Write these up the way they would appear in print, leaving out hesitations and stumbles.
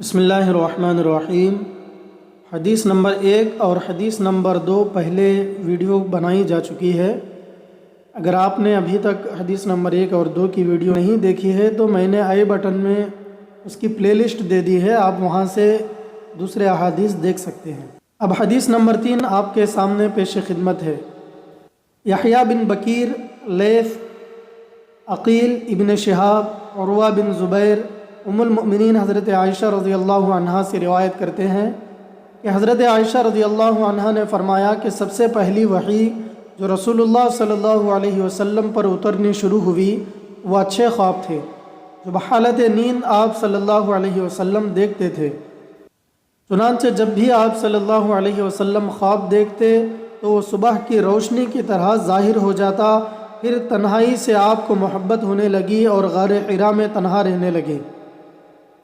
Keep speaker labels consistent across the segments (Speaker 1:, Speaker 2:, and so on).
Speaker 1: بسم اللہ الرحمن الرحیم۔ حدیث نمبر 1 اور حدیث نمبر 2 پہلے ویڈیو بنائی جا چکی ہے۔ اگر آپ نے ابھی تک حدیث نمبر 1 اور 2 کی ویڈیو نہیں دیکھی ہے تو میں نے آئی بٹن میں اس کی پلے لسٹ دے دی ہے، آپ وہاں سے دوسرے احادیث دیکھ سکتے ہیں۔ اب حدیث نمبر 3 آپ کے سامنے پیش خدمت ہے۔ یحییٰ بن بکیر، لیث، عقیل ابن شہاب، عروہ بن زبیر، ام المؤمنین حضرت عائشہ رضی اللہ عنہا سے روایت کرتے ہیں کہ حضرت عائشہ رضی اللہ عنہا نے فرمایا کہ سب سے پہلی وحی جو رسول اللہ صلی اللہ علیہ وسلم پر اترنی شروع ہوئی وہ اچھے خواب تھے جو بحالت نیند آپ صلی اللہ علیہ وسلم دیکھتے تھے۔ چنانچہ جب بھی آپ صلی اللہ علیہ وسلم خواب دیکھتے تو وہ صبح کی روشنی کی طرح ظاہر ہو جاتا، پھر تنہائی سے آپ کو محبت ہونے لگی اور غار حرا میں تنہا رہنے لگے،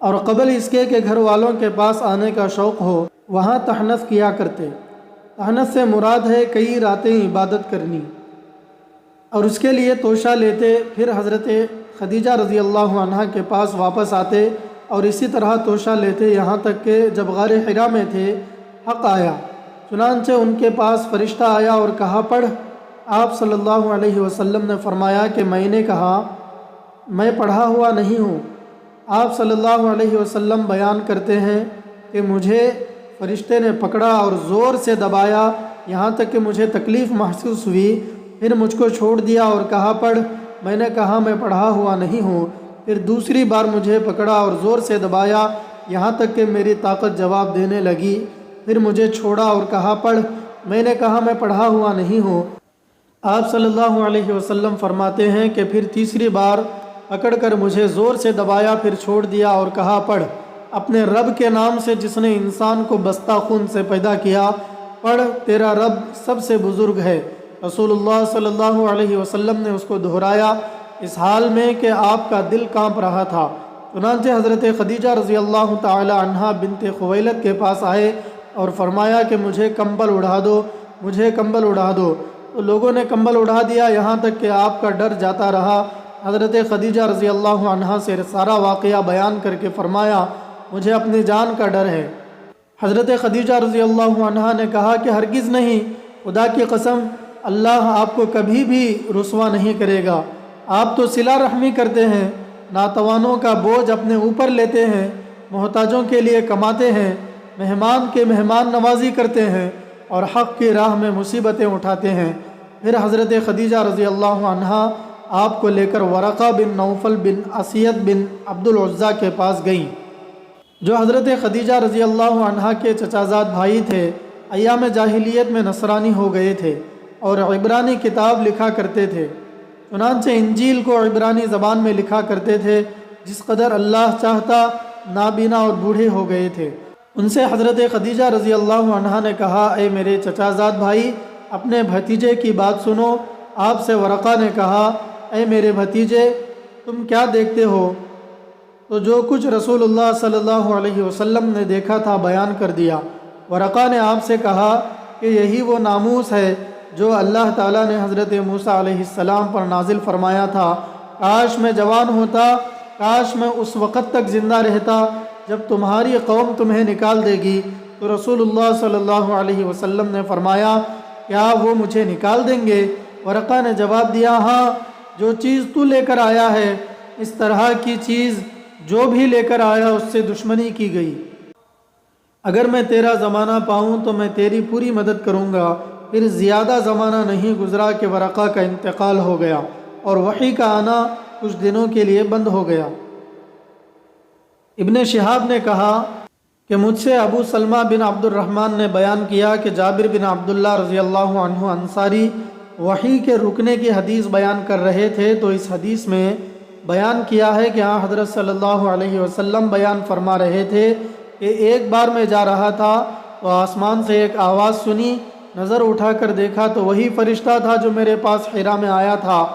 Speaker 1: اور قبل اس کے کہ گھر والوں کے پاس آنے کا شوق ہو وہاں تحنث کیا کرتے۔ تحنث سے مراد ہے کئی راتیں عبادت کرنی، اور اس کے لیے توشہ لیتے، پھر حضرت خدیجہ رضی اللہ عنہا کے پاس واپس آتے اور اسی طرح توشہ لیتے یہاں تک کہ جب غار حرا میں تھے حق آیا، چنانچہ ان کے پاس فرشتہ آیا اور کہا پڑھ۔ آپ صلی اللہ علیہ وسلم نے فرمایا کہ میں نے کہا میں پڑھا ہوا نہیں ہوں۔ آپ صلی اللہ علیہ وسلم بیان کرتے ہیں کہ مجھے فرشتے نے پکڑا اور زور سے دبایا یہاں تک کہ مجھے تکلیف محسوس ہوئی، پھر مجھ کو چھوڑ دیا اور کہا پڑھ۔ میں نے کہا میں پڑھا ہوا نہیں ہوں۔ پھر دوسری بار مجھے پکڑا اور زور سے دبایا یہاں تک کہ میری طاقت جواب دینے لگی، پھر مجھے چھوڑا اور کہا پڑھ۔ میں نے کہا میں پڑھا ہوا نہیں ہوں۔ آپ صلی اللہ علیہ وسلم فرماتے ہیں کہ پھر تیسری بار پکڑ کر مجھے زور سے دبایا، پھر چھوڑ دیا اور کہا پڑھ، اپنے رب کے نام سے جس نے انسان کو بستہ خون سے پیدا کیا، پڑھ تیرا رب سب سے بزرگ ہے۔ رسول اللہ صلی اللہ علیہ وسلم نے اس کو دہرایا اس حال میں کہ آپ کا دل کانپ رہا تھا۔ چنانچہ حضرت خدیجہ رضی اللہ تعالی عنہا بنت خویلد کے پاس آئے اور فرمایا کہ مجھے کمبل اڑا دو، مجھے کمبل اڑا دو۔ تو لوگوں نے کمبل اڑا دیا یہاں تک کہ آپ کا ڈر جاتا رہا۔ حضرت خدیجہ رضی اللہ عنہا سے سارا واقعہ بیان کر کے فرمایا مجھے اپنی جان کا ڈر ہے۔ حضرت خدیجہ رضی اللہ عنہا نے کہا کہ ہرگز نہیں، خدا کی قسم اللہ آپ کو کبھی بھی رسوا نہیں کرے گا۔ آپ تو صلہ رحمی کرتے ہیں، ناتوانوں کا بوجھ اپنے اوپر لیتے ہیں، محتاجوں کے لیے کماتے ہیں، مہمان کے مہمان نوازی کرتے ہیں اور حق کی راہ میں مصیبتیں اٹھاتے ہیں۔ پھر حضرت خدیجہ رضی اللہ عنہا آپ کو لے کر ورقہ بن نوفل بن اسید بن عبد العزیٰ کے پاس گئیں، جو حضرت خدیجہ رضی اللہ عنہا کے چچازاد بھائی تھے۔ ایام جاہلیت میں نصرانی ہو گئے تھے اور عبرانی کتاب لکھا کرتے تھے، چنانچہ انجیل کو عبرانی زبان میں لکھا کرتے تھے، جس قدر اللہ چاہتا نابینا اور بوڑھے ہو گئے تھے۔ ان سے حضرت خدیجہ رضی اللہ عنہا نے کہا اے میرے چچازاد بھائی، اپنے بھتیجے کی بات سنو۔ آپ سے ورقہ نے کہا اے میرے بھتیجے، تم کیا دیکھتے ہو؟ تو جو کچھ رسول اللہ صلی اللہ علیہ وسلم نے دیکھا تھا بیان کر دیا۔ ورقہ نے آپ سے کہا کہ یہی وہ ناموس ہے جو اللہ تعالیٰ نے حضرت موسیٰ علیہ السلام پر نازل فرمایا تھا۔ کاش میں جوان ہوتا، کاش میں اس وقت تک زندہ رہتا جب تمہاری قوم تمہیں نکال دے گی۔ تو رسول اللہ صلی اللہ علیہ وسلم نے فرمایا کیا وہ مجھے نکال دیں گے؟ ورقہ نے جواب دیا ہاں، جو چیز تو لے کر آیا ہے اس طرح کی چیز جو بھی لے کر آیا اس سے دشمنی کی گئی۔ اگر میں تیرا زمانہ پاؤں تو میں تیری پوری مدد کروں گا۔ پھر زیادہ زمانہ نہیں گزرا کہ ورقہ کا انتقال ہو گیا اور وحی کا آنا کچھ دنوں کے لیے بند ہو گیا۔ ابن شہاب نے کہا کہ مجھ سے ابو سلمہ بن عبد الرحمن نے بیان کیا کہ جابر بن عبداللہ رضی اللہ عنہ انصاری وحی کے رکنے کی حدیث بیان کر رہے تھے، تو اس حدیث میں بیان کیا ہے کہ ہاں حضرت صلی اللہ علیہ وسلم بیان فرما رہے تھے کہ ایک بار میں جا رہا تھا تو آسمان سے ایک آواز سنی، نظر اٹھا کر دیکھا تو وہی فرشتہ تھا جو میرے پاس حرا میں آیا تھا۔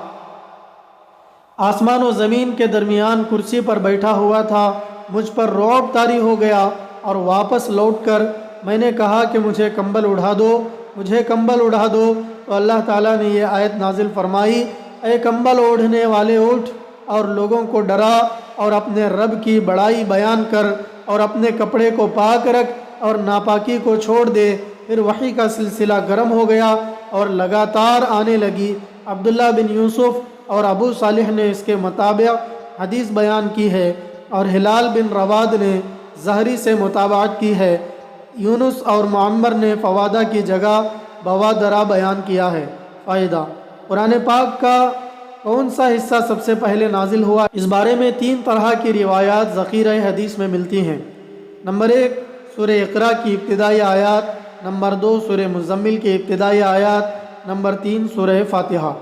Speaker 1: آسمان و زمین کے درمیان کرسی پر بیٹھا ہوا تھا۔ مجھ پر رعب طاری ہو گیا اور واپس لوٹ کر میں نے کہا کہ مجھے کمبل اڑا دو، مجھے کمبل اڑا دو۔ تو اللہ تعالیٰ نے یہ آیت نازل فرمائی اے کمبل اوڑھنے والے اٹھ اور لوگوں کو ڈرا اور اپنے رب کی بڑائی بیان کر اور اپنے کپڑے کو پاک رکھ اور ناپاکی کو چھوڑ دے۔ پھر وحی کا سلسلہ گرم ہو گیا اور لگاتار آنے لگی۔ عبداللہ بن یوسف اور ابو صالح نے اس کے مطابق حدیث بیان کی ہے، اور ہلال بن رواد نے زہری سے متابعت کی ہے۔ یونس اور معمر نے فوادہ کی جگہ بوادرہ بیان کیا ہے۔ فائدہ: قرآن پاک کا کون سا حصہ سب سے پہلے نازل ہوا؟ اس بارے میں 3 طرح کی روایات ذخیرہ حدیث میں ملتی ہیں۔ نمبر 1 سورہ اقرا کی ابتدائی آیات، نمبر 2 سورہ مزمل کی ابتدائی آیات، نمبر 3 سورہ فاتحہ۔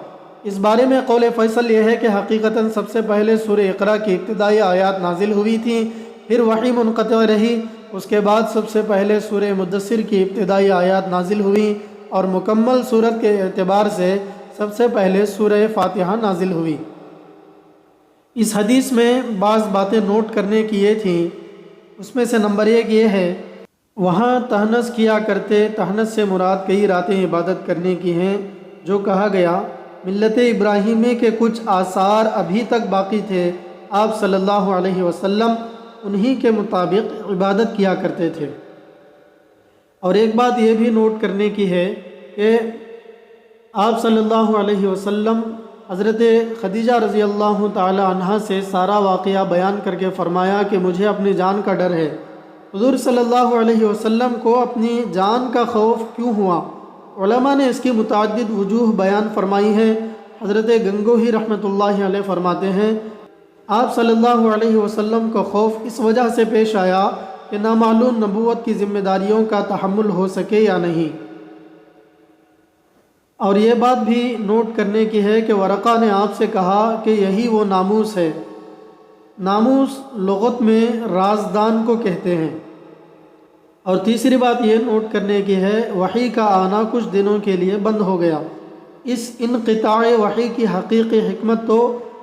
Speaker 1: اس بارے میں قول فیصل یہ ہے کہ حقیقتاً سب سے پہلے سورہ اقرا کی ابتدائی آیات نازل ہوئی تھیں، پھر وحی منقطع رہی، اس کے بعد سب سے پہلے سورہ مدثر کی ابتدائی آیات نازل ہوئیں، اور مکمل صورت کے اعتبار سے سب سے پہلے سورہ فاتحہ نازل ہوئی۔ اس حدیث میں بعض باتیں نوٹ کرنے کی یہ تھیں، اس میں سے نمبر 1 یہ ہے، وہاں تہنس کیا کرتے، تہنس سے مراد کئی راتیں عبادت کرنے کی ہیں، جو کہا گیا ملت ابراہیمی کے کچھ آثار ابھی تک باقی تھے، آپ صلی اللہ علیہ وسلم انہی کے مطابق عبادت کیا کرتے تھے۔ اور ایک بات یہ بھی نوٹ کرنے کی ہے کہ آپ صلی اللہ علیہ وسلم حضرت خدیجہ رضی اللہ تعالی عنہا سے سارا واقعہ بیان کر کے فرمایا کہ مجھے اپنی جان کا ڈر ہے۔ حضور صلی اللہ علیہ وسلم کو اپنی جان کا خوف کیوں ہوا؟ علماء نے اس کی متعدد وجوہ بیان فرمائی ہیں۔ حضرت گنگوہی رحمۃ اللہ علیہ فرماتے ہیں، آپ صلی اللہ علیہ وسلم کو خوف اس وجہ سے پیش آیا کہ نامعلوم نبوت کی ذمہ داریوں کا تحمل ہو سکے یا نہیں۔ اور یہ بات بھی نوٹ کرنے کی ہے کہ ورقہ نے آپ سے کہا کہ یہی وہ ناموس ہے۔ ناموس لغت میں رازدان کو کہتے ہیں۔ اور تیسری بات یہ نوٹ کرنے کی ہے، وحی کا آنا کچھ دنوں کے لیے بند ہو گیا۔ اس انقطاع وحی کی حقیقی حکمت تو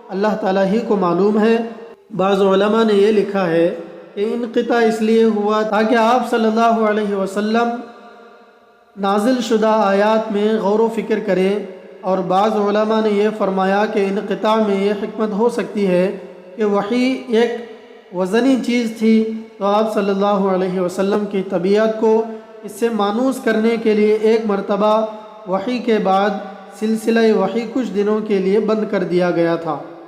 Speaker 1: اللہ تعالیٰ ہی کو معلوم ہے۔ بعض علماء نے یہ لکھا ہے کہ انقطاع اس لیے ہوا تاکہ آپ صلی اللہ علیہ وسلم نازل شدہ آیات میں غور و فکر کریں، اور بعض علماء نے یہ فرمایا کہ انقطاع میں یہ حکمت ہو سکتی ہے کہ وحی ایک وزنی چیز تھی، تو آپ صلی اللہ علیہ وسلم کی طبیعت کو اس سے مانوس کرنے کے لیے ایک مرتبہ وحی کے بعد سلسلہ وحی کچھ دنوں کے لیے بند کر دیا گیا تھا۔